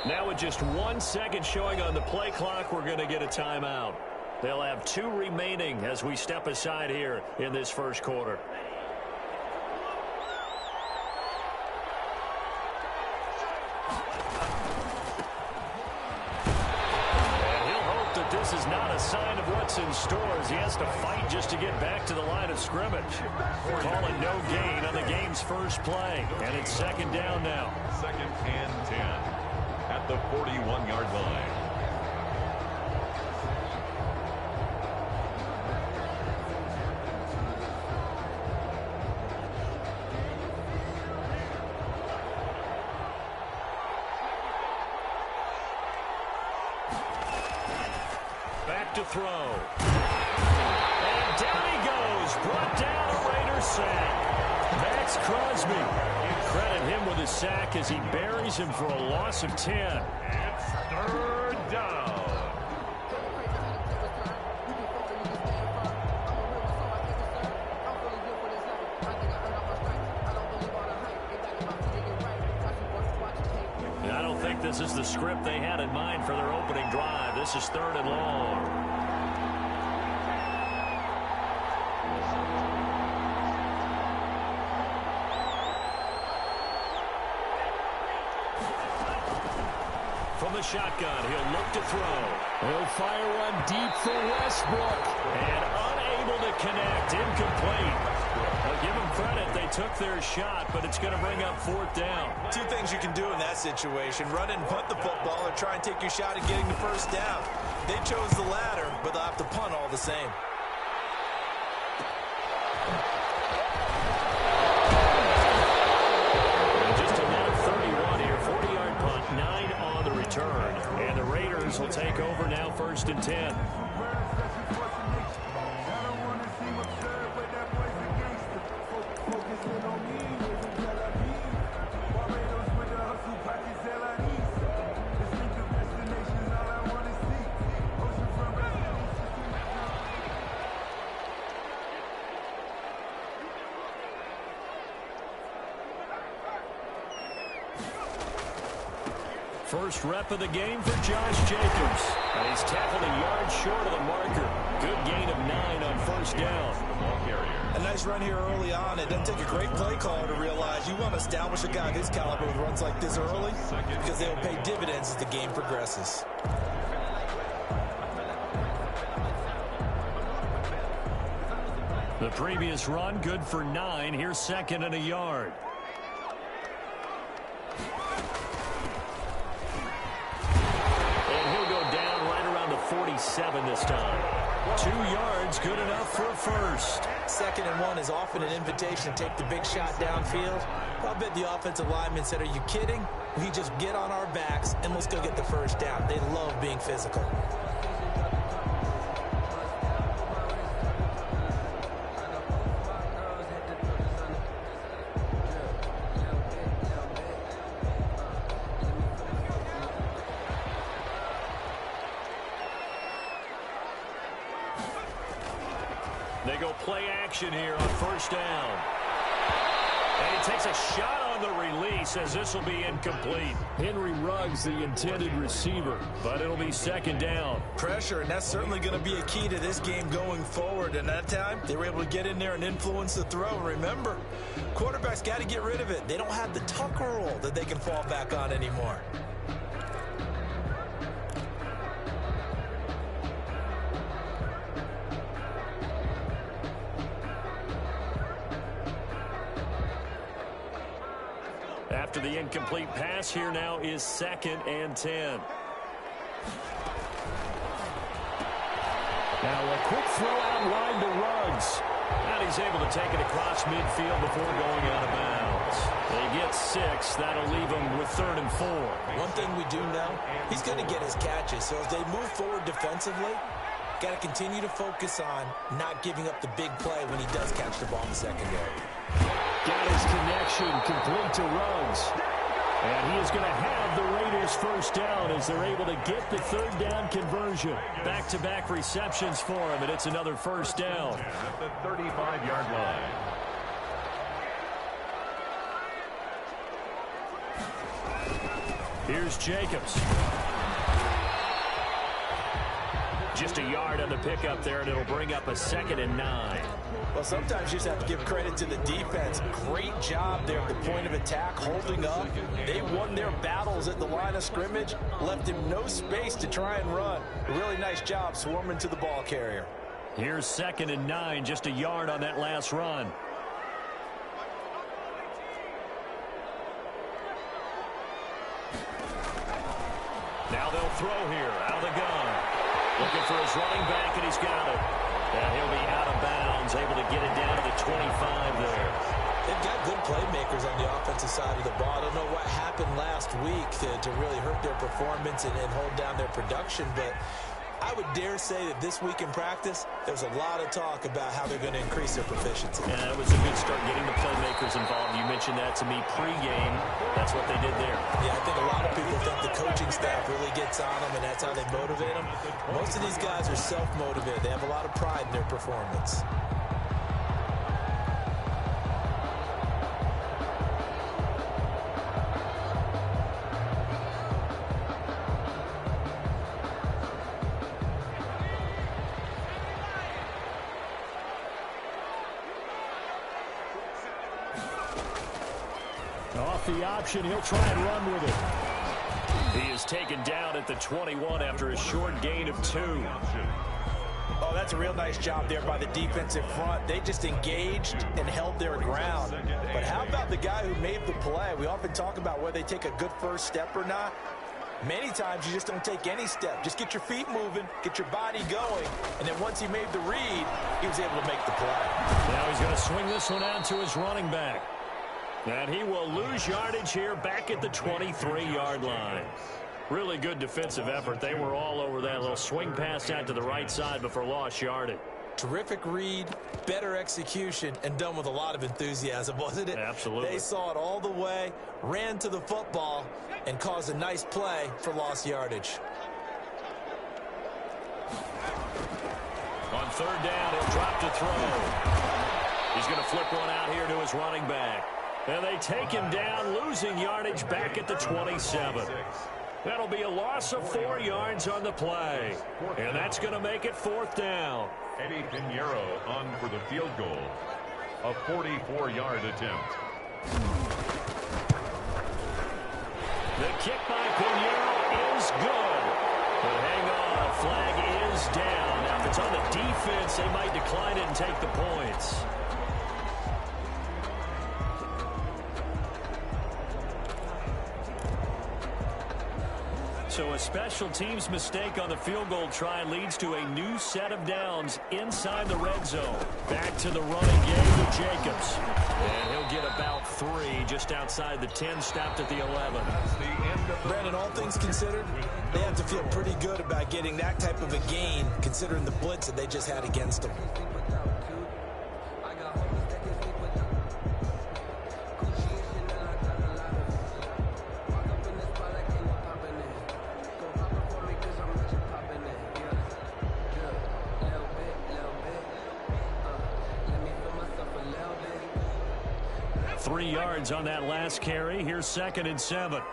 Now with just 1 second showing on the play clock, we're going to get a timeout. They'll have 2 remaining as we step aside here in this first quarter. And he'll hope that this is not a sign of what's in store as he has to fight just to get back to the line of scrimmage. Call it no gain on the game's first play. And it's second down now. 2nd and 10 at the 41-yard line. Back to throw. And down he goes. Brought down a Raiders sack. Max Crosby. Credit him with a sack as he buries him for a loss of 10. It's 3rd down. I don't think this is the script they had in mind for their opening drive. This is 3rd and long. From the shotgun, he'll look to throw. He'll fire one deep for Westbrook. And unable to connect, incomplete. I'll give them credit, they took their shot, but it's going to bring up 4th down. 2 things you can do in that situation: run and punt the football, or try and take your shot at getting the 1st down. They chose the latter, but they'll have to punt all the same. Just a minute 31 here, 40-yard punt, 9 on the return. And the Raiders will take over now, 1st and 10. First rep of the game for Josh Jacobs. And he's tackled a yard short of the marker. Good gain of 9 on 1st down. A nice run here early on. It doesn't take a great play caller to realize you want to establish a guy of his caliber with runs like this early, because they will pay dividends as the game progresses. The previous run, good for 9. Here's 2nd and a yard. And he'll go down right around the 47 this time. 2 yards, good enough for a first. 2nd and 1 is often an invitation to take the big shot downfield. I'll bet the offensive lineman said, "Are you kidding? We just get on our backs and let's go get the 1st down." They love being physical. They go play action here on 1st down. And he takes a shot on the release as this will be incomplete. Henry Ruggs, the intended receiver, but it'll be 2nd down. Pressure, and that's certainly going to be a key to this game going forward. And that time, they were able to get in there and influence the throw. Remember, quarterbacks got to get rid of it. They don't have the Tucker rule that they can fall back on anymore. After the incomplete pass, here now is 2nd and 10. Now a quick throw out wide to Ruggs. And he's able to take it across midfield before going out of bounds. They get 6. That'll leave him with 3rd and 4. One thing we do know, he's going to get his catches. So as they move forward defensively, got to continue to focus on not giving up the big play when he does catch the ball in the secondary. Got his connection complete to Ruggs. And he is going to have the Raiders 1st down as they're able to get the 3rd down conversion. Back-to-back receptions for him, and it's another 1st down. At the 35-yard line. Here's Jacobs. Just a yard on the pickup there, and it'll bring up a 2nd and 9. Well, sometimes you just have to give credit to the defense. Great job there at the point of attack, holding up. They won their battles at the line of scrimmage, left him no space to try and run. A really nice job swarming to the ball carrier. Here's 2nd and 9, just a yard on that last run. Now they'll throw here, out of the gun. Looking for his running back, and he's got it. And he'll be out of bounds, able to get it down to the 25 there. They've got good playmakers on the offensive side of the ball. I don't know what happened last week to really hurt their performance and hold down their production, but I would dare say that this week in practice, there's a lot of talk about how they're going to increase their proficiency. Yeah, that was a good start getting the playmakers involved. You mentioned that to me pregame. That's what they did there. Yeah, I think a lot of people think the coaching staff really gets on them, and that's how they motivate them. Most of these guys are self-motivated. They have a lot of pride in their performance. Off the option, he'll try and run with it. He is taken down at the 21 after a short gain of 2. Oh, that's a real nice job there by the defensive front. They just engaged and held their ground. But how about the guy who made the play? We often talk about whether they take a good first step or not. Many times you just don't take any step. Just get your feet moving, get your body going, and then once he made the read, he was able to make the play. Now he's going to swing this one out to his running back. And he will lose yardage here back at the 23-yard line. Really good defensive effort. They were all over that little swing pass out to the right side before lost yardage. Terrific read, better execution, and done with a lot of enthusiasm, wasn't it? Absolutely. They saw it all the way, ran to the football, and caused a nice play for lost yardage. On 3rd down, he'll drop to throw. He's going to flip one out here to his running back. And they take him down, losing yardage back at the 27. That'll be a loss of 4 yards on the play. And that's going to make it 4th down. Eddie Pinheiro on for the field goal. A 44-yard attempt. The kick by Pinheiro is good. But hang on, flag is down. Now, if it's on the defense, they might decline it and take the points. So a special teams mistake on the field goal try leads to a new set of downs inside the red zone. Back to the running game with Jacobs. And he'll get about 3 just outside the 10, stopped at the 11. Brandon, all things considered, they have to feel pretty good about getting that type of a gain considering the blitz that they just had against them. Yards on that last carry. Here's 2nd and 7. And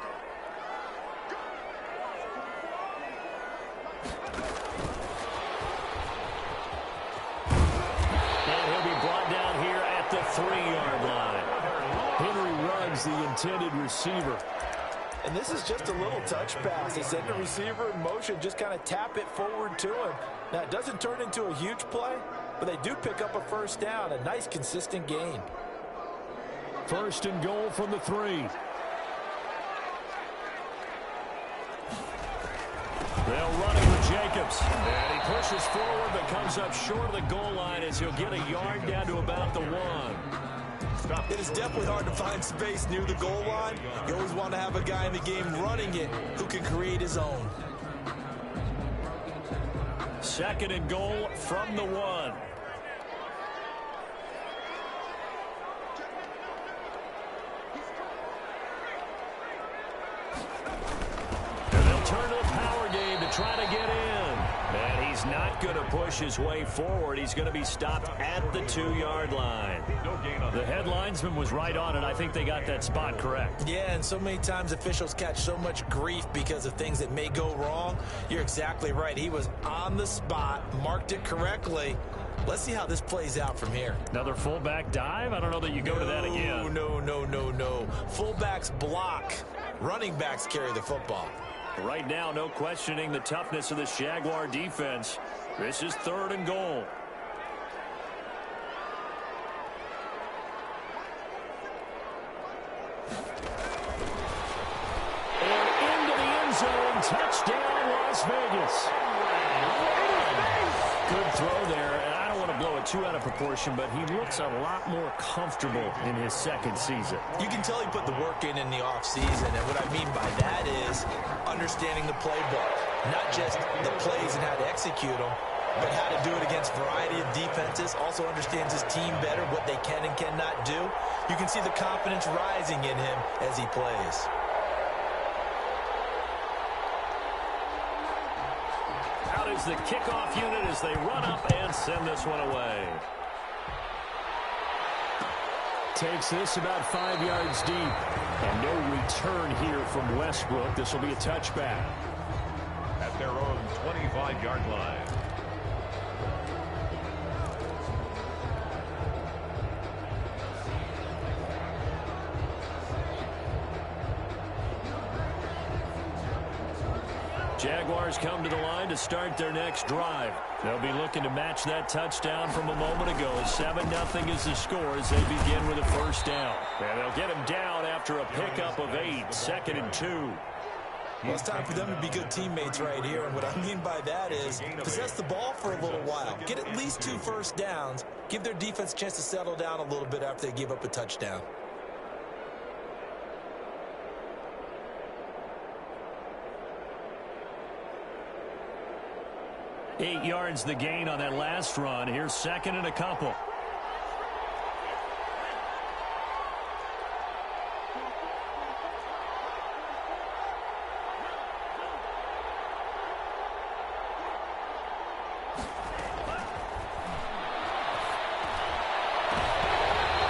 he'll be brought down here at the 3-yard line. Henry Ruggs, the intended receiver. And this is just a little touch pass. They send the receiver in motion, just kind of tap it forward to him. Now, it doesn't turn into a huge play, but they do pick up a first down, a nice, consistent gain. 1st and goal from the 3. They'll run it with Jacobs. And he pushes forward but comes up short of the goal line as he'll get a yard down to about the 1. It is definitely hard to find space near the goal line. You always want to have a guy in the game running it who can create his own. 2nd and goal from the 1. Turn to the power game to try to get in. And he's not going to push his way forward. He's going to be stopped at the 2-yard line. The head linesman was right on it. I think they got that spot correct. Yeah, and so many times officials catch so much grief because of things that may go wrong. You're exactly right. He was on the spot, marked it correctly. Let's see how this plays out from here. Another fullback dive? I don't know that you go to that again. No. Fullbacks block. Running backs carry the football. Right now, no questioning the toughness of this Jaguar defense. This is 3rd and goal. And into the end zone. Touchdown, Las Vegas. Good throw there. And I don't want to blow it too out of proportion, but he looks a lot more comfortable in his 2nd season. You can tell he put the work in the offseason, and what I mean by that is understanding the playbook. Not just the plays and how to execute them, but how to do it against a variety of defenses. Also understands his team better, what they can and cannot do. You can see the confidence rising in him as he plays. Out is the kickoff unit as they run up and send this one away. Takes this about 5 yards deep. And no return here from Westbrook. This will be a touchback. At their own 25-yard line. Jaguars come to the line to start their next drive. They'll be looking to match that touchdown from a moment ago. 7-0 is the score as they begin with a first down. And they'll get him down after a pickup of 8, 2nd and 2. Well, it's time for them to be good teammates right here, and what I mean by that is possess the ball for a little while. Get at least 2 first downs. Give their defense a chance to settle down a little bit after they give up a touchdown. Eight yards the gain on that last run. Here's 2nd and a couple.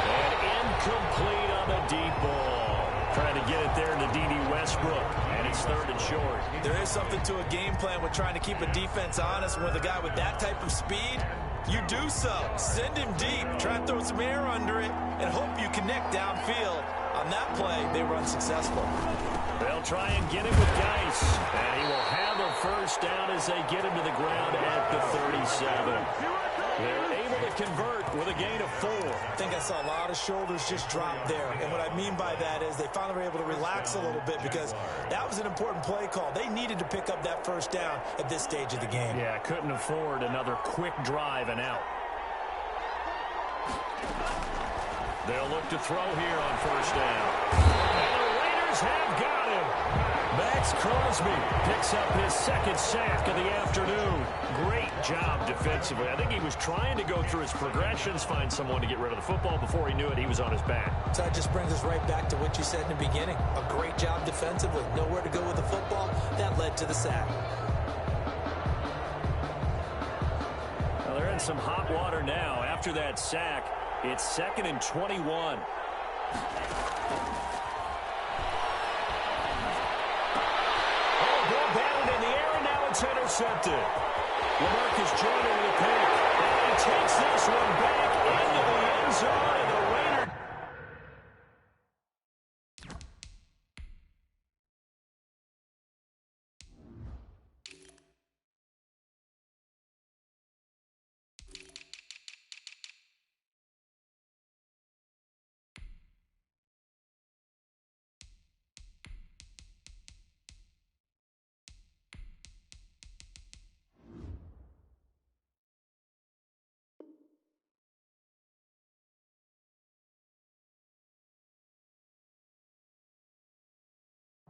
And incomplete on the deep ball. Trying to get it there to D.D. Westbrook. And it's 3rd and short. There is something to a game plan with trying to keep a defense honest. With a guy with that type of speed, you do so. Send him deep. Try and throw some air under it and hope you connect downfield. On that play, they were unsuccessful. They'll try and get him with Geis. And he will have a first down as they get him to the ground at the 37. They're able to convert with a gain of 4. I think I saw a lot of shoulders just drop there. And what I mean by that is they finally were able to relax a little bit because that was an important play call. They needed to pick up that first down at this stage of the game. Yeah, couldn't afford another quick drive and out. They'll look to throw here on first down. And the Raiders have got him. Max Crosby picks up his 2nd sack of the afternoon. Great job defensively. I think he was trying to go through his progressions, find someone to get rid of the football. Before he knew it, he was on his back. So that just brings us right back to what you said in the beginning. A great job defensively. Nowhere to go with the football. That led to the sack. Well, they're in some hot water now. After that sack, it's 2nd and 21. Batted in the air, and now it's intercepted. LaMarcus Joyner with a pick. And he takes this one back into the end zone, and the Raiders.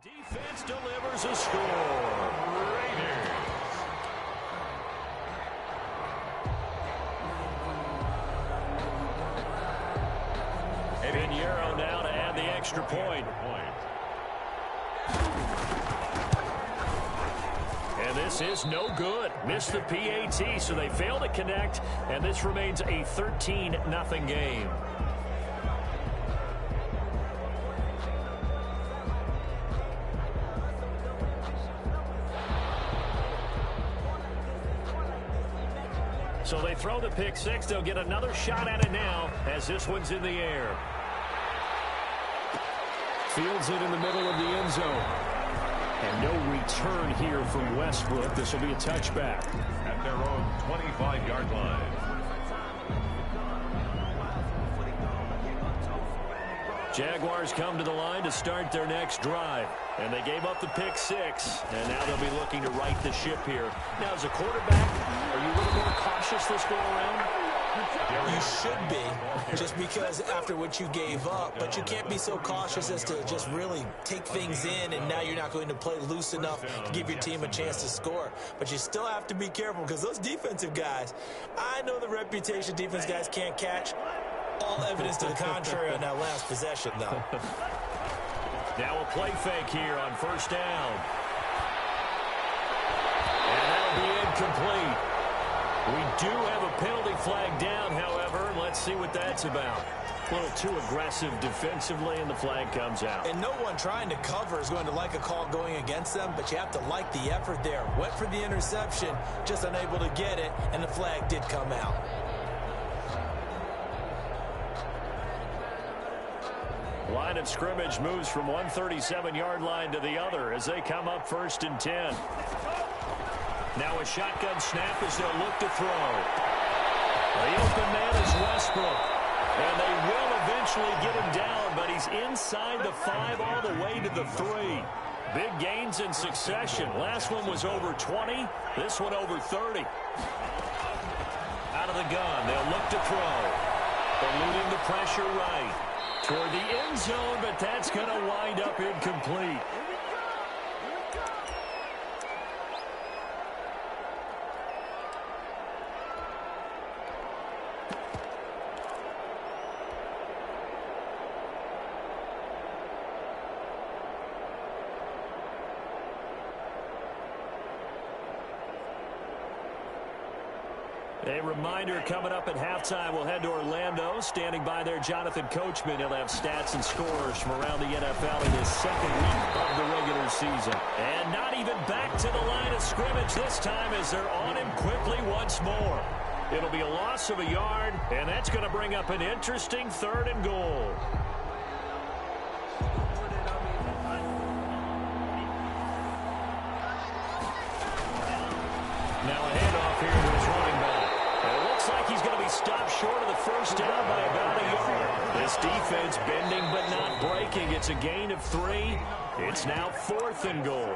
Defense delivers a score. Raiders. Pinheiro now to add the extra point. And this is no good. Missed the PAT, so they fail to connect, and this remains a 13-0 game. So they throw the pick six. They'll get another shot at it now as this one's in the air. Fields it in the middle of the end zone. And no return here from Westbrook. This will be a touchback. At their own 25-yard line. Jaguars come to the line to start their next drive. And they gave up the pick six. And now they'll be looking to right the ship here. Now, as a quarterback, are you a little more cautious this go around? You should be, just because after what you gave up, but you can't be so cautious as to just really take things in, and now you're not going to play loose enough to give your team a chance to score. But you still have to be careful, because those defensive guys, I know the reputation defense guys can't catch. All evidence to the contrary on that last possession, though. Now a play fake here on first down. And that'll be incomplete. We do have a penalty flag down, however. Let's see what that's about. A little too aggressive defensively, and the flag comes out. And no one trying to cover is going to like a call going against them, but you have to like the effort there. Went for the interception, just unable to get it, and the flag did come out. Line of scrimmage moves from one 37-yard line to the other as they come up 1st and 10. Now a shotgun snap as they'll look to throw. The open man is Westbrook. And they will eventually get him down, but he's inside the 5 all the way to the 3. Big gains in succession. Last one was over 20. This one over 30. Out of the gun, they'll look to throw. Eluding the pressure right. Toward the end zone, but that's going to wind up incomplete. A reminder coming up at halftime, we'll head to Orlando. Standing by there, Jonathan Coachman. He'll have stats and scores from around the NFL in his second week of the regular season. And not even back to the line of scrimmage this time as they're on him quickly once more. It'll be a loss of a yard, and that's going to bring up an interesting 3rd and goal. Now a handoff here to his running back. Like he's going to be stopped short of the first down by about a yard. This defense bending but not breaking. It's a gain of 3. It's now 4th and goal.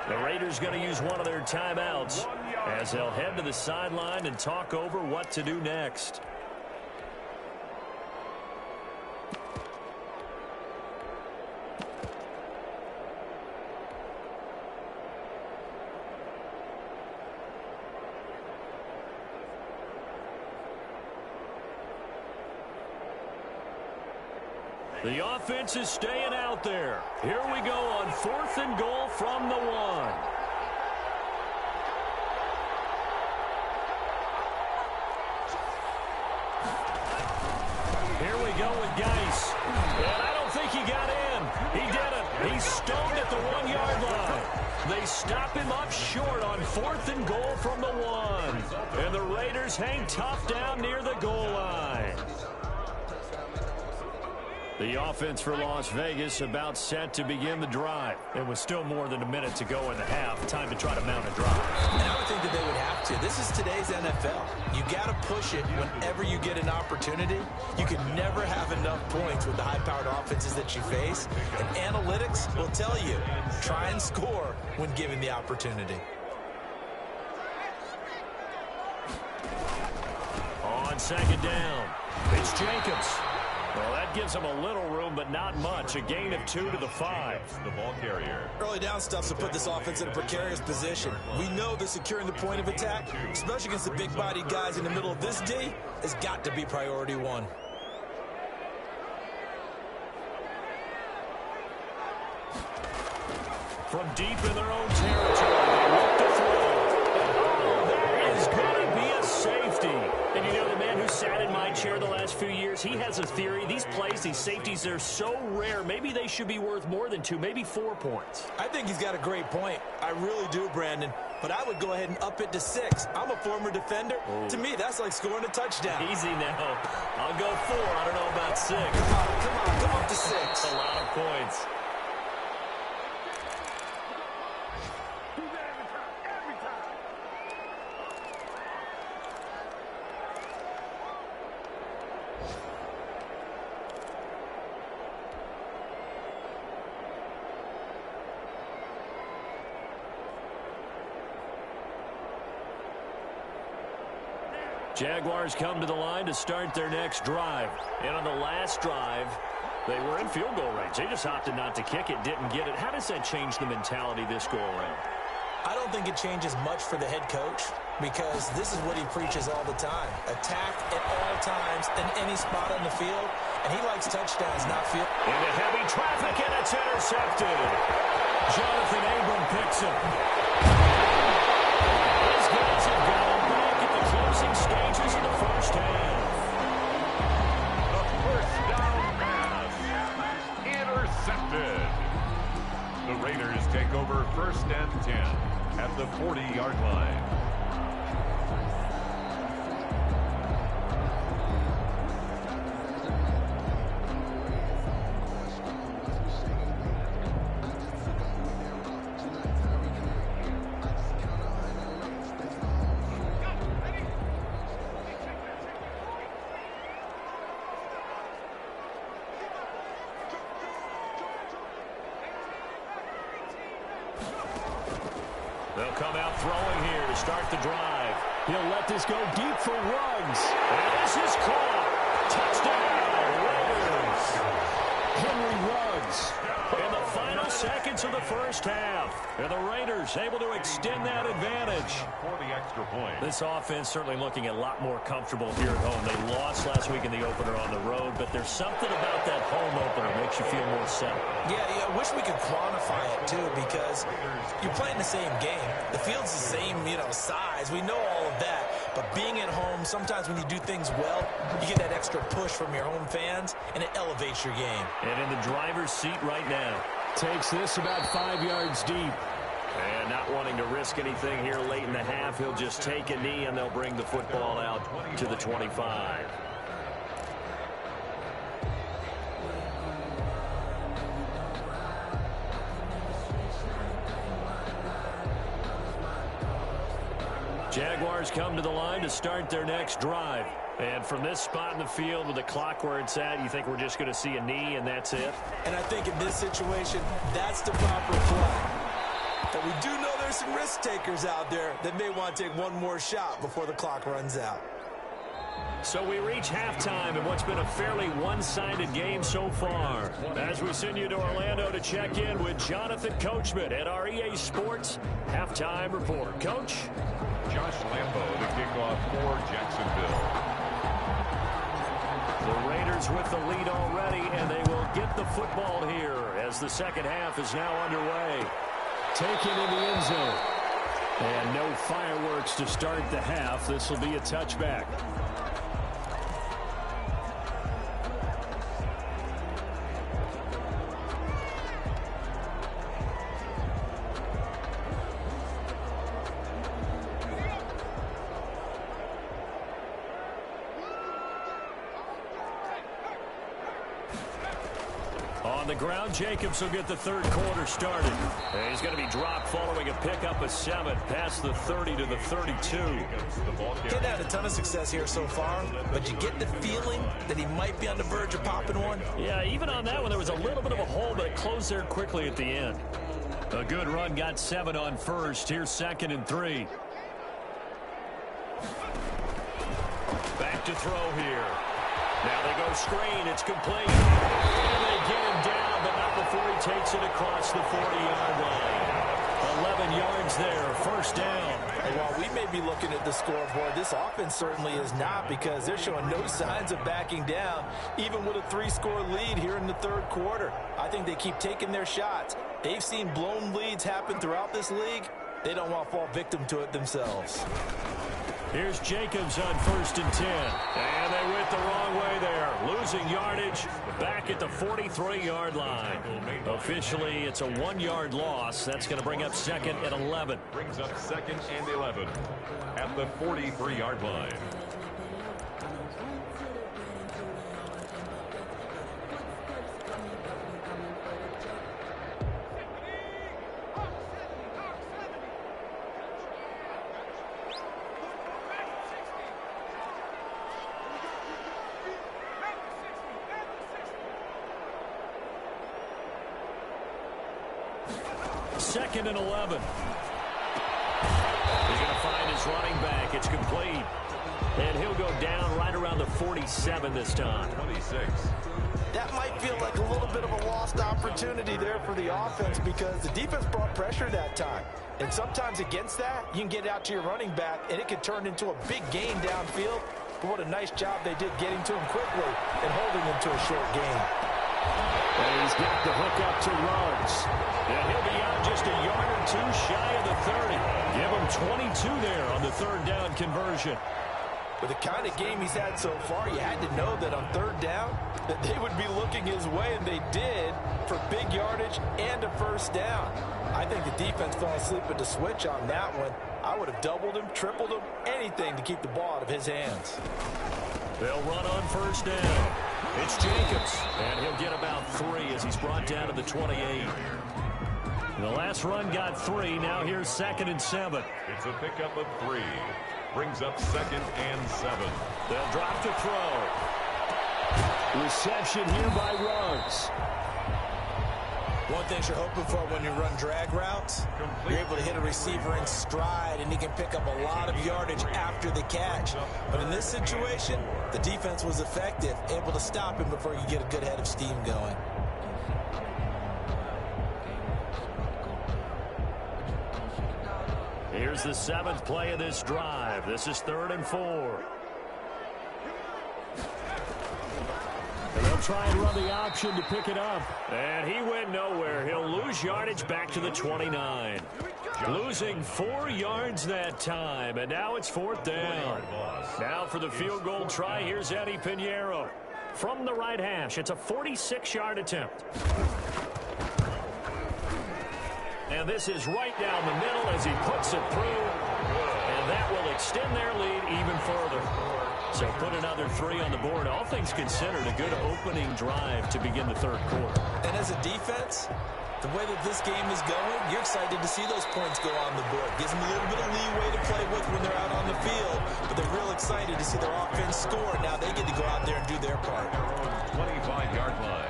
The Raiders going to use one of their timeouts as they'll head to the sideline and talk over what to do next. The offense is staying out there. Here we go on 4th and goal from the 1. Here we go with Geis. And I don't think he got in. He didn't. He's stoned at the 1-yard line. They stop him up short on 4th and goal from the 1. And the Raiders hang tough down near the goal line. The offense for Las Vegas about set to begin the drive. It was still more than a minute to go in the half. Time to try to mount a drive. And I would think that they would have to. This is today's NFL. You got to push it whenever you get an opportunity. You can never have enough points with the high-powered offenses that you face. And analytics will tell you, try and score when given the opportunity. On 2nd down, it's Jacobs. Well, that gives them a little room, but not much. A gain of 2 to the 5. The ball carrier. Early down stuff's to put this offense in a precarious position. We know that securing the point of attack, especially against the big-bodied guys in the middle of this D, has got to be priority 1. From deep in their own territory, they look to throw. course, he has a theory. These plays, these safeties, they're so rare. Maybe they should be worth more than 2, maybe 4 points. I think he's got a great point. I really do, Brandon. But I would go ahead and up it to 6. I'm a former defender. To me, that's like scoring a touchdown. Easy now. I'll go 4. I don't know about 6. Come on, up to 6. That's a lot of points. Jaguars come to the line to start their next drive. And on the last drive, they were in field goal range. They just opted not to kick it, didn't get it. How does that change the mentality this go-around? I don't think it changes much for the head coach because this is what he preaches all the time. Attack at all times in any spot on the field, and he likes touchdowns, not field. Into heavy traffic, and it's intercepted. Jonathan Abram picks him. These guys have gone back at the closing stages of the first half. The first down pass intercepted. The Raiders take over 1st and 10 at the 40-yard line. They'll come out throwing here to start the drive. He'll let this go deep for Ruggs. And this is caught. Touchdown, Raiders. Henry Ruggs. In the final seconds of the first half. And the Raiders able to extend that advantage. For the extra point. This offense certainly looking a lot more comfortable here at home. They lost last week in the opener on the road, but there's something about that home opener that makes you feel more settled. Yeah, I wish we could quantify it, too, because you're playing the same game. The field's the same, size. We know all of that. But being at home, sometimes when you do things well, you get that extra push from your home fans, and it elevates your game. And in the driver's seat right now. Takes this about 5 yards deep. And not wanting to risk anything here late in the half, he'll just take a knee, and they'll bring the football out to the 25. Jaguars come to the line to start their next drive. And from this spot in the field with the clock where it's at, you think we're just going to see a knee and that's it? And I think in this situation, that's the proper play. But we do know there's some risk takers out there that may want to take one more shot before the clock runs out. So we reach halftime in what's been a fairly one-sided game so far. As we send you to Orlando to check in with Jonathan Coachman at our EA Sports Halftime Report. Coach? Josh Lambo to kick off for Jacksonville. The Raiders with the lead already, and they will get the football here as the second half is now underway. Taken in the end zone. And no fireworks to start the half. This will be a touchback. On the ground, Jacobs will get the third quarter started. And he's going to be dropped following a pickup of 7 past the 30 to the 32. He's had a ton of success here so far, but you get the feeling that he might be on the verge of popping one. Yeah, even on that one, there was a little bit of a hole, but it closed there quickly at the end. A good run, got 7 on first. Here's 2nd and 3. Back to throw here. Now they go screen. It's complete. And they get him down, but not before he takes it across the 40-yard line. 11 yards there, first down. And while we may be looking at the scoreboard, this offense certainly is not, because they're showing no signs of backing down, even with a 3-score lead here in the third quarter. I think they keep taking their shots. They've seen blown leads happen throughout this league. They don't want to fall victim to it themselves. Here's Jacobs on 1st and 10. And they went the wrong way there. losing yardage back at the 43-yard line. Officially, it's a 1-yard loss. That's going to bring up second and 11. Brings up second and 11 at the 43-yard line. Second and 11. He's going to find his running back. It's complete. And he'll go down right around the 47 this time. 26. That might feel like a little bit of a lost opportunity there for the offense because the defense brought pressure that time. And sometimes against that, you can get out to your running back, and it could turn into a big gain downfield. But what a nice job they did getting to him quickly and holding him to a short gain. And he's got the hook up to Ruggs. And he'll be out just a yard or two shy of the 30. Give him 22 there on the third down conversion. With the kind of game he's had so far, you had to know that on third down that they would be looking his way, and they did for big yardage and a first down. I think the defense fell asleep at the switch on that one. I would have doubled him, tripled him, anything to keep the ball out of his hands. They'll run on first down. It's Jacobs, and he'll get about 3 as he's brought down to the 28. The last run got 3. Now here's second and 7. It's a pickup of 3. Brings up second and 7. They'll drop to throw. Reception here by Ruggs. One thing you're hoping for when you run drag routes, you're able to hit a receiver in stride, and he can pick up a lot of yardage after the catch. But in this situation, the defense was effective, able to stop him before you get a good head of steam going. Here's the 7th play of this drive. This is 3rd and 4. And they'll try and run the option to pick it up. And he went nowhere. He'll lose yardage back to the 29. Losing 4 yards that time. And now it's 4th down. Now for the field goal try, here's Eddie Pinheiro. From the right hash, it's a 46-yard attempt. And this is right down the middle as he puts it through. And that will extend their lead even further. So put another 3 on the board. All things considered, a good opening drive to begin the third quarter. And as a defense, the way that this game is going, you're excited to see those points go on the board. Gives them a little bit of leeway to play with when they're out on the field. But they're real excited to see their offense score. Now they get to go out there and do their part. 25-yard line.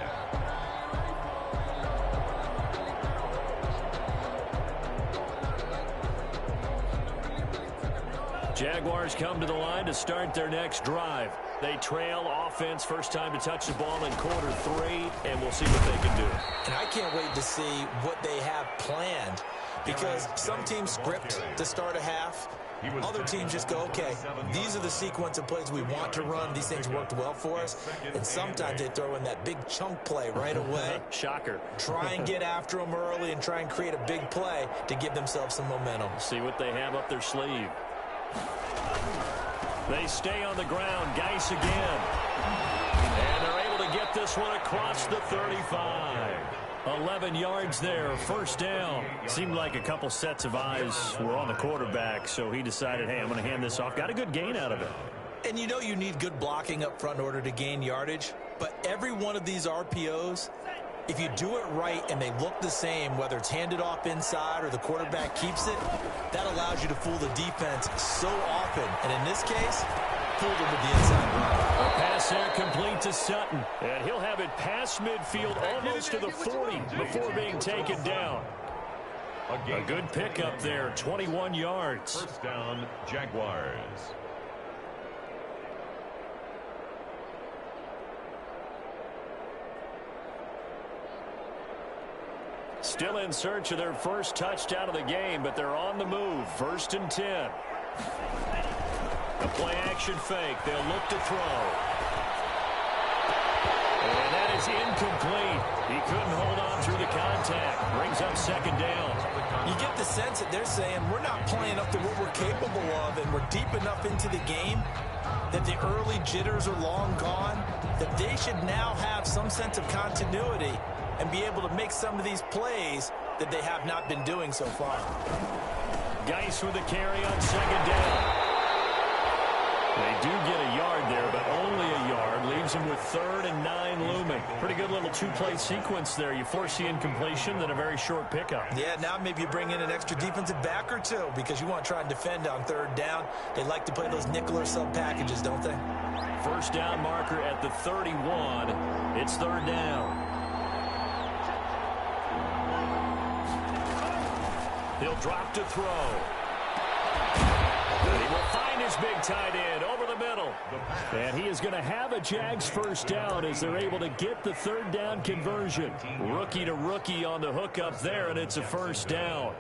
Jaguars come to the line to start their next drive. They trail offense, first time to touch the ball in quarter 3, and we'll see what they can do. And I can't wait to see what they have planned, because some teams script to start a half. Other teams just go, okay, these are the sequence of plays we want to run. These things worked well for us. And sometimes they throw in that big chunk play right away. Shocker. Try and get after them early and try and create a big play to give themselves some momentum. See what they have up their sleeve. They stay on the ground. Geis again. And they're able to get this one across the 35. 11 yards there, first down. Seemed like a couple sets of eyes were on the quarterback, so he decided, hey, I'm going to hand this off. Got a good gain out of it. And you know you need good blocking up front in order to gain yardage, but every one of these RPOs, if you do it right and they look the same, whether it's handed off inside or the quarterback keeps it, that allows you to fool the defense so often. And in this case, fooled him with the inside run. A pass there complete to Sutton. And he'll have it past midfield almost to the 40 before being taken down. A good pickup there, 21 yards. First down, Jaguars. Still in search of their first touchdown of the game, but they're on the move. 1st and 10. A play-action fake. They'll look to throw. And that is incomplete. He couldn't hold on through the contact. Brings up second down. You get the sense that they're saying we're not playing up to what we're capable of, and we're deep enough into the game that the early jitters are long gone, that they should now have some sense of continuity and be able to make some of these plays that they have not been doing so far. Geis with the carry on second down. They do get a yard there, but only a yard. Leaves them with 3rd and 9 looming. Pretty good little two-play sequence there. You force the incompletion, then a very short pickup. Yeah, now maybe you bring in an extra defensive back or two because you want to try and defend on 3rd down. They like to play those nickel or sub packages, don't they? First down marker at the 31. It's 3rd down. He'll drop to throw. He will find his big tight end over the middle. And he is going to have a Jags first down as they're able to get the 3rd down conversion. Rookie to rookie on the hook up there, and it's a first down.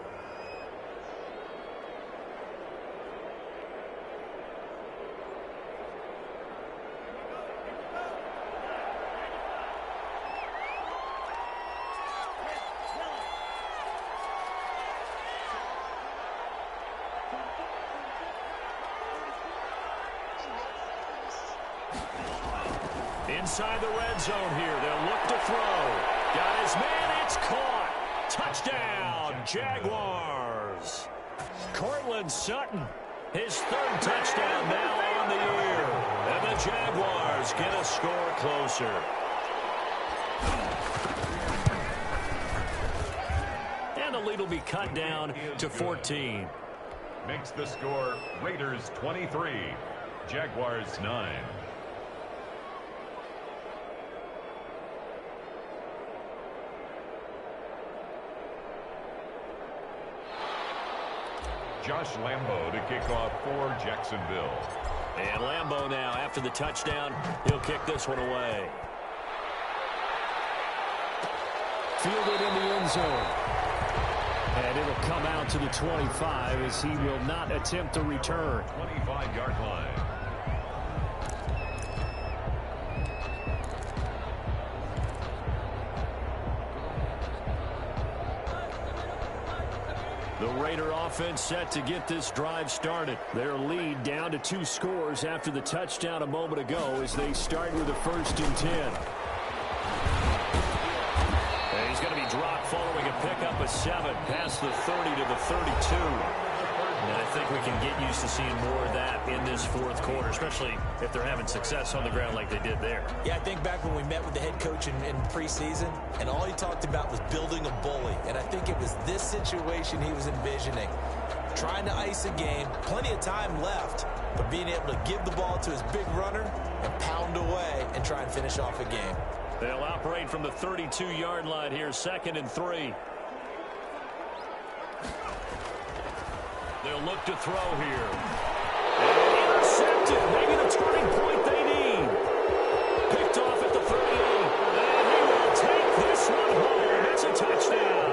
Inside the red zone here. They'll look to throw. Got his man. It's caught. Touchdown, Jaguars. Cortland Sutton, his 3rd touchdown now on the year. And the Jaguars get a score closer. And the lead will be cut down to 14. Makes the score Raiders 23, Jaguars 9. Josh Lambo to kick off for Jacksonville. And Lambo now, after the touchdown, he'll kick this one away. Fielded in the end zone. And it'll come out to the 25 as he will not attempt to return. 25-yard line. The Raider offense set to get this drive started. Their lead down to 2 scores after the touchdown a moment ago as they start with a 1st and 10. And he's going to be dropped following a pickup of 7 past the 30 to the 32. And I think we can get used to seeing more of that in this 4th quarter, especially if they're having success on the ground like they did there. Yeah, I think back when we met with the head coach in preseason, and all he talked about was building a bully. And I think it was this situation he was envisioning. Trying to ice a game, plenty of time left, but being able to give the ball to his big runner and pound away and try and finish off a game. They'll operate from the 32-yard line here, 2nd and 3. They'll look to throw here. And intercepted. Maybe the turning point they need. Picked off at the 38. And he will take this one home. It's a touchdown.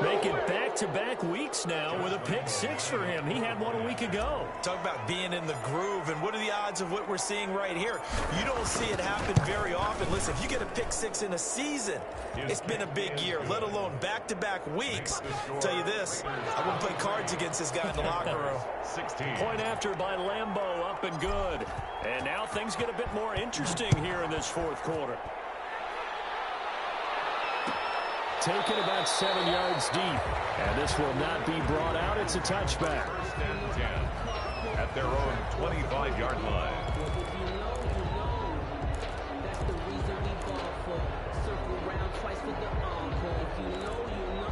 Make it back-to-back weeks now with a pick 6 for him. He had one a week ago. Talk about being in the groove, and what are the odds of what we're seeing right here? You don't see it happen very often. Listen, if you get a pick 6 in a season, it's been a big year, let alone back-to-back weeks. I'll tell you this, I wouldn't play cards against this guy in the locker room. 16. Point after by Lambo, up and good. And now things get a bit more interesting here in this 4th quarter. Taken about 7 yards deep. And this will not be brought out. It's a touchback. 1st and 10 at their own 25-yard line. That's the reason we ball for. Circle around twice with the encore. If you know, you know.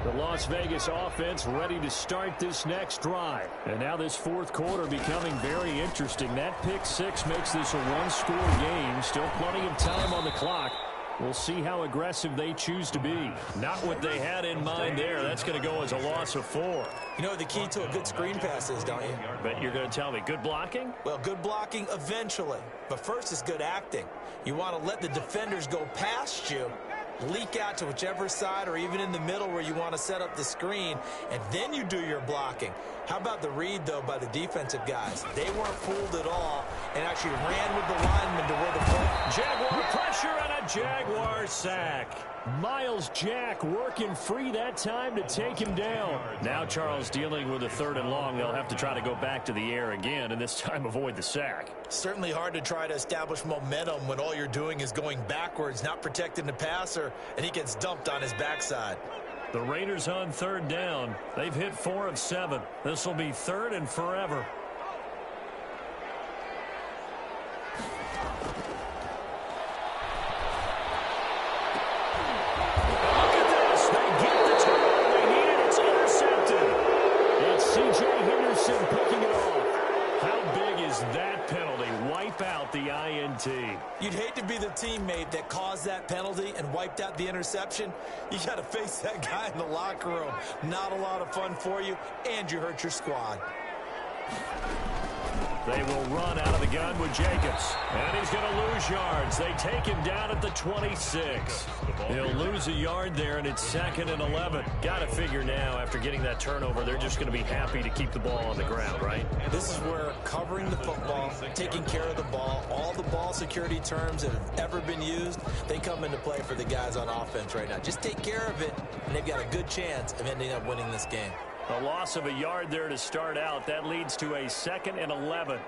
The Las Vegas offense ready to start this next drive. And now this 4th quarter becoming very interesting. That pick 6 makes this a 1-score game. Still plenty of time on the clock. We'll see how aggressive they choose to be. Not what they had in mind there. That's going to go as a loss of 4. You know what the key to a good screen pass is, don't you? But you're going to tell me, good blocking? Well, good blocking eventually. But first is good acting. You want to let the defenders go past you, leak out to whichever side or even in the middle where you want to set up the screen, and then you do your blocking. How about the read, though, by the defensive guys? They weren't fooled at all and actually ran with the linemen to where the play. Jaguar pressure and a Jaguar sack. Miles Jack working free that time to take him down. Now Charles dealing with a 3rd and long. They'll have to try to go back to the air again, and this time avoid the sack. Certainly hard to try to establish momentum when all you're doing is going backwards, not protecting the passer, and he gets dumped on his backside. The Raiders on 3rd down. They've hit 4 of 7. This will be 3rd and forever. Out the INT. You'd hate to be the teammate that caused that penalty and wiped out the interception. You got to face that guy in the locker room. Not a lot of fun for you, and you hurt your squad. They will run out of the gun with Jacobs. And he's going to lose yards. They take him down at the 26. He'll lose a yard there, and it's 2nd and 11. Got to figure now, after getting that turnover, they're just going to be happy to keep the ball on the ground, right? This is where covering the football, taking care of the ball, all the ball security terms that have ever been used, they come into play for the guys on offense right now. Just take care of it, and they've got a good chance of ending up winning this game. A loss of a yard there to start out. That leads to a 2nd and 11.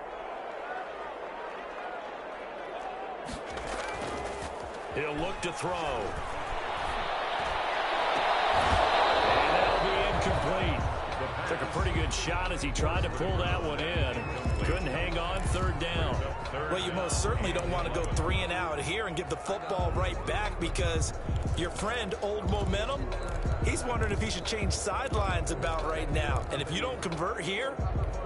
He'll look to throw. And that'll be incomplete. Took a pretty good shot as he tried to pull that one in. Couldn't hang on. 3rd down. Well, you most certainly don't want to go 3 and out here and give the football right back, because your friend, Old Momentum, he's wondering if he should change sidelines about right now. And if you don't convert here,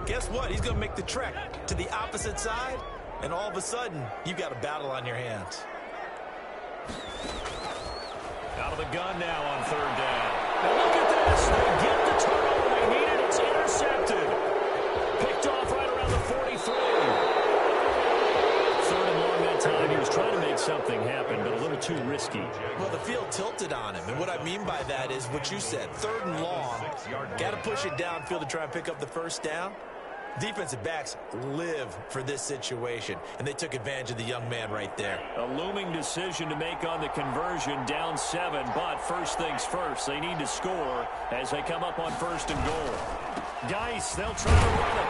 guess what? He's going to make the trek to the opposite side, and all of a sudden, you've got a battle on your hands. Out of the gun now on 3rd down. And look at this. They get the turnover they needed. It's intercepted. Picked off right around the 43. 3rd and long that time. He was trying to make something happen, but a little too risky. Well, the field tilted on him, and what I mean by that is what you said. 3rd and long. Got to push it downfield to try and pick up the 1st down. Defensive backs live for this situation, and they took advantage of the young man right there. A looming decision to make on the conversion, down 7, but first things first, they need to score as they come up on 1st and goal. Geis, they'll try to run it.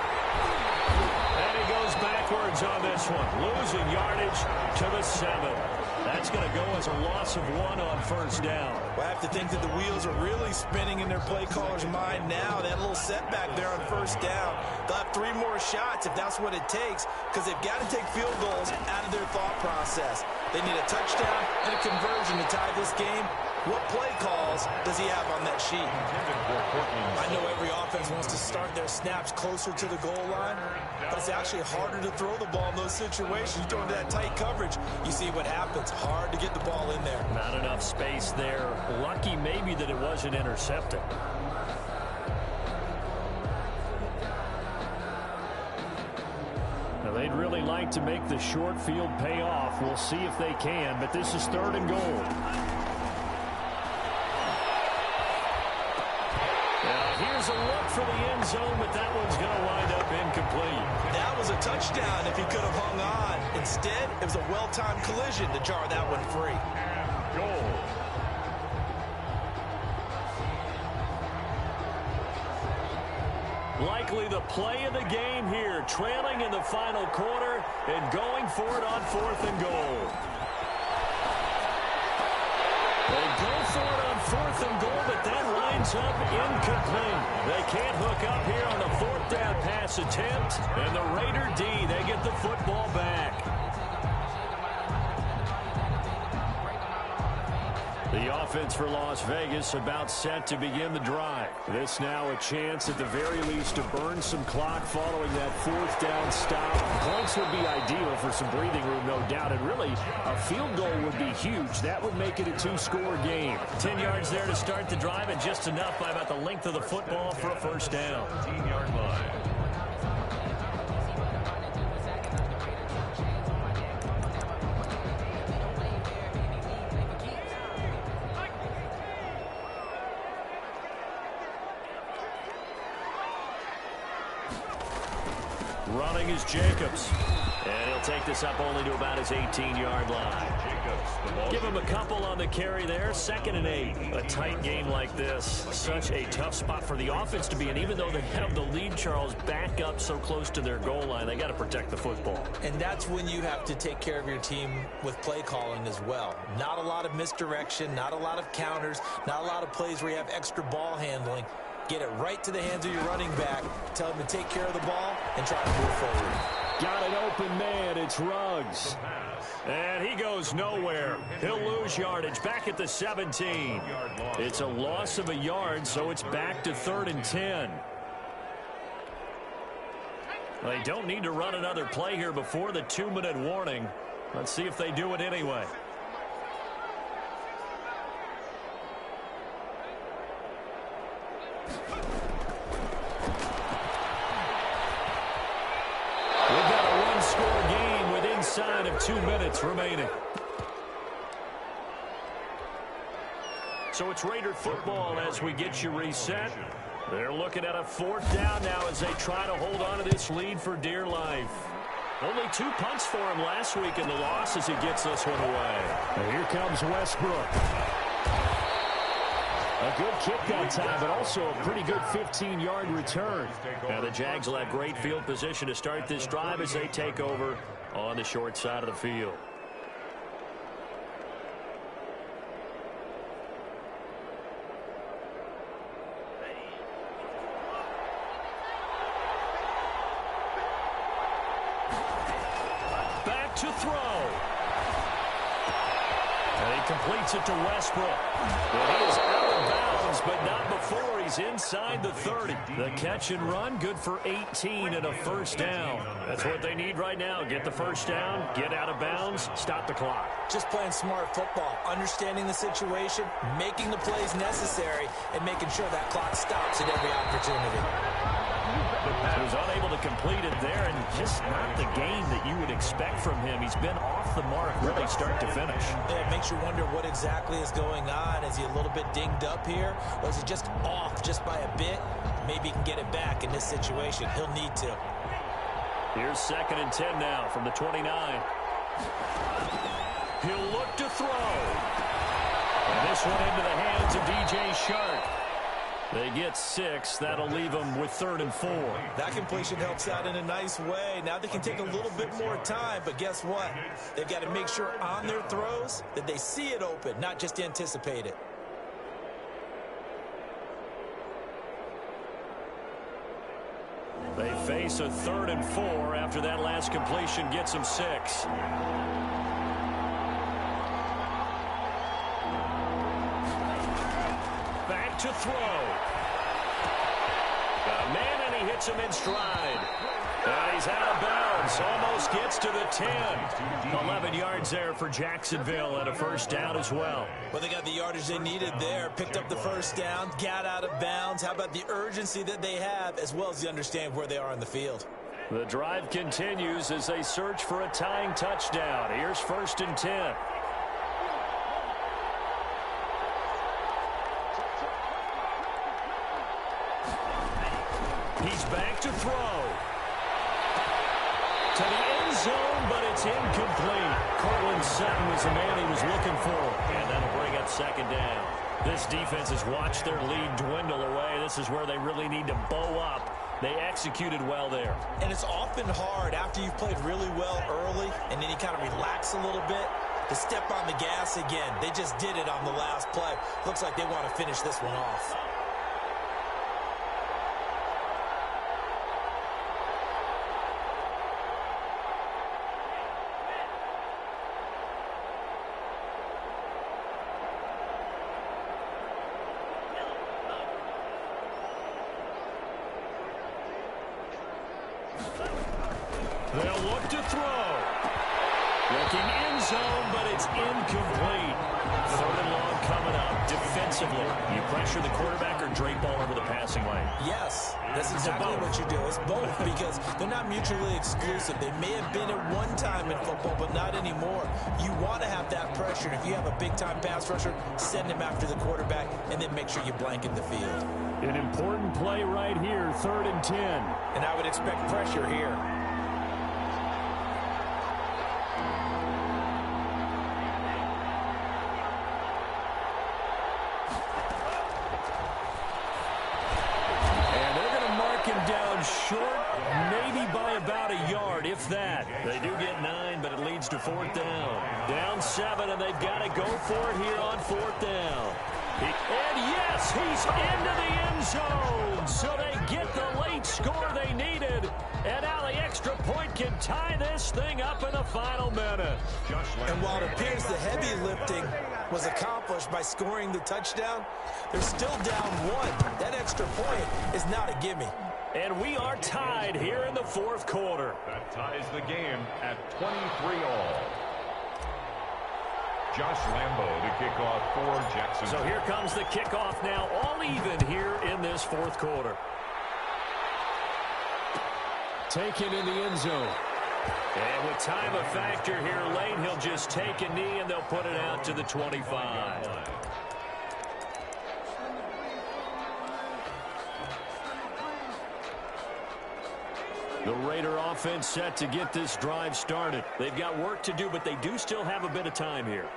And he goes backwards on this one, losing yardage to the 7. That's going to go as a loss of 1 on 1st down. Well, I have to think that the wheels are really spinning in their play caller's mind now. That little setback there on 1st down. They'll have 3 more shots if that's what it takes, because they've got to take field goals out of their thought process. They need a touchdown and a conversion to tie this game. What play calls does he have on that sheet? I know every offense wants to start their snaps closer to the goal line, but it's actually harder to throw the ball in those situations. You throw into that tight coverage, you see what happens. Hard to get the ball in there. Not enough space there. Lucky maybe that it wasn't intercepted. Now they'd really like to make the short field pay off. We'll see if they can, but this is 3rd and goal. Here's a look for the end zone, but that one's going to wind up incomplete. That was a touchdown if he could have hung on. Instead, it was a well-timed collision to jar that one free. Goal. Likely the play of the game here, trailing in the final quarter and going for it on 4th and goal. They go for it on 4th and goal, but that lines up incomplete. They can't hook up here on the 4th down pass attempt, and the Raider D, they get the football back. The offense for Las Vegas about set to begin the drive. This now a chance at the very least to burn some clock following that 4th down stop. Points would be ideal for some breathing room, no doubt. And really, a field goal would be huge. That would make it a 2-score game. 10 yards there to start the drive, and just enough by about the length of the football for a 1st down. 15-yard line. Running is Jacobs. And he'll take this up only to about his 18-yard line. Jacobs, the ball. Give him him a couple on the carry there. 2nd and 8. A tight game like this, such a tough spot for the offense to be in. Even though they have the lead, Charles, back up so close to their goal line, they got to protect the football. And that's when you have to take care of your team with play calling as well. Not a lot of misdirection, not a lot of counters, not a lot of plays where you have extra ball handling. Get it right to the hands of your running back. Tell him to take care of the ball and try to move forward. Got an open man. It's Ruggs. And he goes nowhere. He'll lose yardage back at the 17. It's a loss of a yard, so it's back to 3rd and 10. They don't need to run another play here before the 2-minute warning. Let's see if they do it anyway. We've got a one-score game with inside of 2 minutes remaining. So it's Raider football as we get you reset. They're looking at a 4th down now as they try to hold on to this lead for dear life. Only 2 punts for him last week in the loss as he gets this one away. And here comes Westbrook. A good kick that time, but also a pretty good 15-yard return. Now the Jags will have great field position to start this drive as they take over on the short side of the field. Back to throw. And he completes it to Westbrook. Well, he is out of bounds, but not before he's inside the 30. The catch and run, good for 18 and a 1st down. That's what they need right now. Get the 1st down, get out of bounds, stop the clock. Just playing smart football, understanding the situation, making the plays necessary, and making sure that clock stops at every opportunity. He was unable to complete it there, and just not the game that you would expect from him. He's been off the mark really start to finish. Yeah, it makes you wonder what exactly is going on. Is he a little bit dinged up here, or is he just off just by a bit? Maybe he can get it back in this situation. He'll need to. Here's 2nd and 10 now from the 29. He'll look to throw. And this one into the hands of DJ Shark. They get 6. That'll leave them with 3rd and 4. That completion helps out in a nice way. Now they can take a little bit more time, but guess what? They've got to make sure on their throws that they see it open, not just anticipate it. They face a 3rd and 4 after that last completion gets them 6. Back to throw. Got a man, and he hits him in stride. And he's out of bounds. Almost gets to the 10. 11 yards there for Jacksonville and a 1st down as well. Well, they got the yardage they needed there. Picked up the 1st down, got out of bounds. How about the urgency that they have, as well as the understand where they are on the field? The drive continues as they search for a tying touchdown. Here's 1st and 10. He's back to throw. To the end zone, but it's incomplete. Cortland Sutton was the man he was looking for. And that'll bring up 2nd down. This defense has watched their lead dwindle away. This is where they really need to bow up. They executed well there. And it's often hard after you've played really well early and then you kind of relax a little bit to step on the gas again. They just did it on the last play. Looks like they want to finish this one off. They'll look to throw. Looking end zone, but it's incomplete. 3rd and long coming up. Defensively, you pressure the quarterback or drape ball over the passing lane? Yes, that's exactly what you do. It's both because they're not mutually exclusive. They may have been at one time in football, but not anymore. You want to have that pressure. And if you have a big-time pass rusher, send him after the quarterback, and then make sure you blanket the field. An important play right here, 3rd and 10. And I would expect pressure here. short, maybe by about a yard, if that. They do get 9, but it leads to 4th down. Down 7, and they've got to go for it here on 4th down. And yes, he's into the end zone. So they get the late score they needed. And now the extra point can tie this thing up in the final minute. And while it appears the heavy lifting was accomplished by scoring the touchdown, they're still down 1. That extra point is not a gimme. And we are tied here in the 4th quarter. That ties the game at 23-all. Josh Lambo to kick off for Jackson. So here comes the kickoff now, all even here in this 4th quarter. Taken in the end zone. And with time a factor here late, he'll just take a knee and they'll put it out to the 25. The Raider offense set to get this drive started. They've got work to do, but they do still have a bit of time here.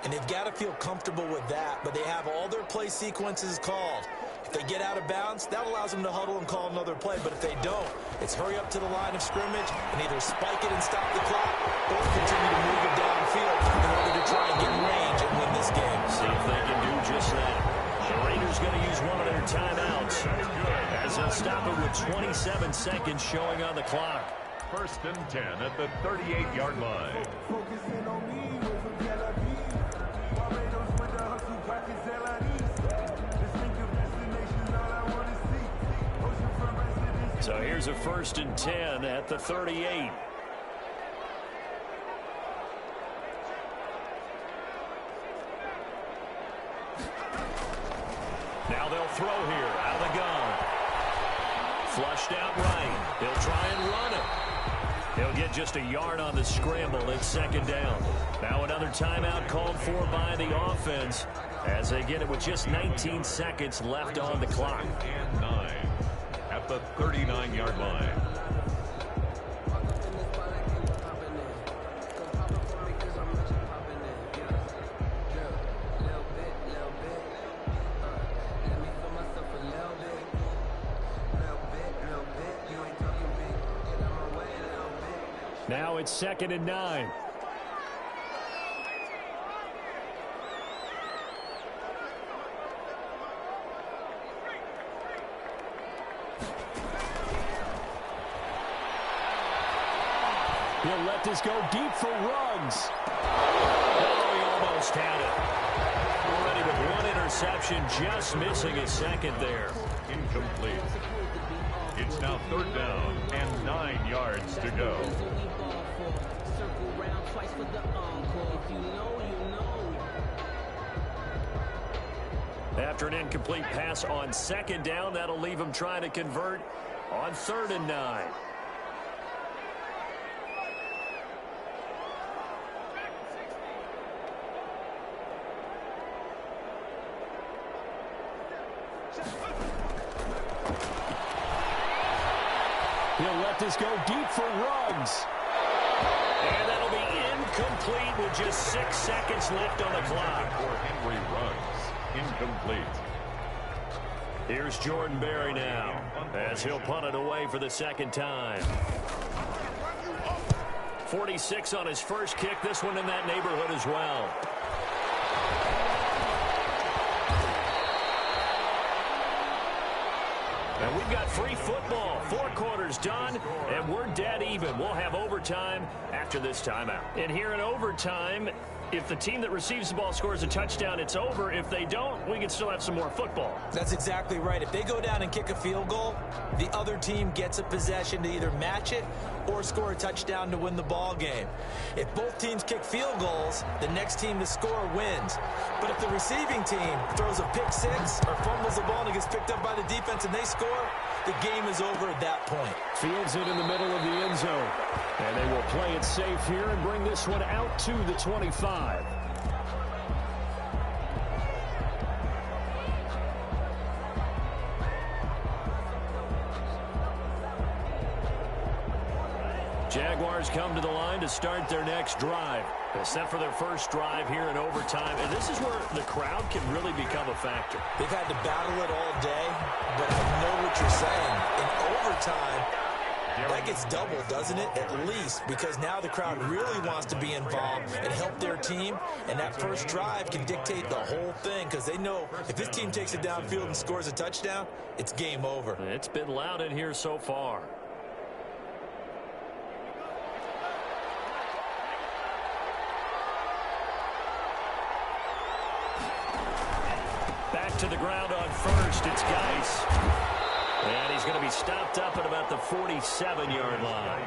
And they've got to feel comfortable with that, but they have all their play sequences called. If they get out of bounds, that allows them to huddle and call another play. But if they don't, it's hurry up to the line of scrimmage and either spike it and stop the clock or continue to move it downfield in order to try and get range and win this game. See if they can do just that. The Raiders going to use one of their timeouts as they'll stop it with 27 seconds showing on the clock. 1st and 10 at the 38-yard line. So here's a 1st and 10 at the 38. Now they'll throw here out of the gun. Flushed out right. He'll try and run it. He'll get just a yard on the scramble. It's 2nd down. Now another timeout called for by the offense as they get it with just 19 seconds left on the clock. And 9 at the 39-yard line. Now it's 2nd and 9. He'll let this go deep for Ruggs. Oh, he almost had it. Already with one interception, just missing his 2nd there. Incomplete. It's now 3rd down and 9 yards to go. After an incomplete pass on 2nd down, that'll leave him trying to convert on 3rd and 9. He'll let this go deep for Ruggs. And that'll be incomplete with just 6 seconds left on the clock. For Henry Ruggs, incomplete. Here's Jordan Berry now as he'll punt it away for the 2nd time. 46 on his first kick. This one in that neighborhood as well. And we've got free football. 4 quarters done, and we're dead even. We'll have overtime after this timeout. And here in overtime, if the team that receives the ball scores a touchdown, it's over. If they don't, we can still have some more football. That's exactly right. If they go down and kick a field goal, the other team gets a possession to either match it or score a touchdown to win the ball game. If both teams kick field goals, the next team to score wins. But if the receiving team throws a pick 6 or fumbles the ball and it gets picked up by the defense and they score, the game is over at that point. Fields it in the middle of the end zone. And they will play it safe here and bring this one out to the 25. Jaguars come to the line to start their next drive. They're set for their first drive here in overtime, and this is where the crowd can really become a factor. They've had to battle it all day, but I know what you're saying. In overtime, that gets doubled, doesn't it? At least, because now the crowd really wants to be involved and help their team, and that first drive can dictate the whole thing because they know if this team takes it downfield and scores a touchdown, it's game over. It's been loud in here so far. Back to the ground on first. It's Geis. And he's going to be stopped up at about the 47-yard line.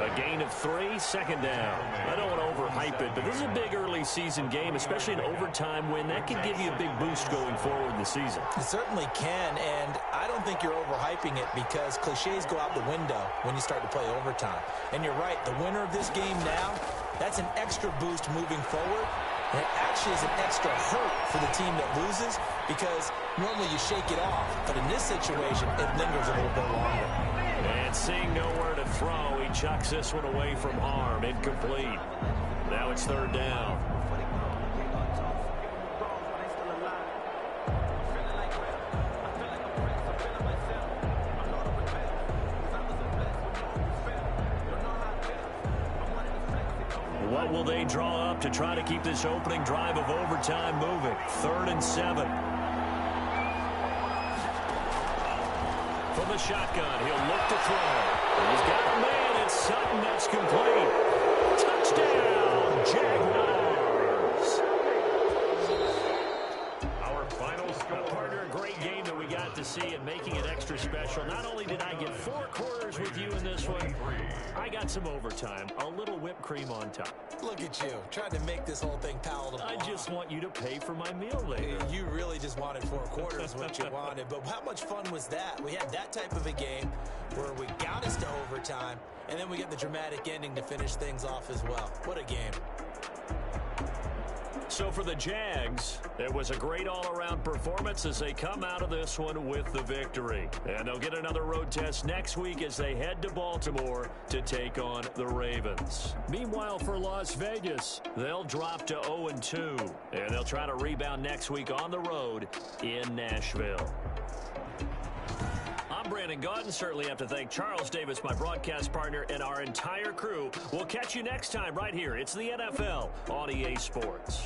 A gain of 3, second down. I don't want to overhype it, but this is a big early season game, especially an overtime win. That could give you a big boost going forward in the season. It certainly can, and I don't think you're overhyping it because cliches go out the window when you start to play overtime. And you're right, the winner of this game now, that's an extra boost moving forward. And it actually is an extra hurt for the team that loses because normally you shake it off. But in this situation, it lingers a little bit longer. And seeing nowhere to throw, he chucks this one away from harm. Incomplete. Now it's third down. What will they draw up to try to keep this opening drive of overtime moving? 3rd and 7. From the shotgun, he'll look to throw. He's got a man. It's Sutton. That's complete. Touchdown, Jaguars. Our final score. Partner, a great game that we got to see and making it extra special. Not only did I get 4 quarters with you in this one, I got some overtime. A little whipped cream on top. Look at you, trying to make this whole thing palatable. I just want you to pay for my meal later. You really just wanted 4 quarters, what you wanted. But how much fun was that? We had that type of a game where we got us to overtime, and then we get the dramatic ending to finish things off as well. What a game. So for the Jags, it was a great all-around performance as they come out of this one with the victory. And they'll get another road test next week as they head to Baltimore to take on the Ravens. Meanwhile, for Las Vegas, they'll drop to 0-2, and they'll try to rebound next week on the road in Nashville. I'm Brandon Gaudin. Certainly have to thank Charles Davis, my broadcast partner, and our entire crew. We'll catch you next time right here. It's the NFL on EA Sports.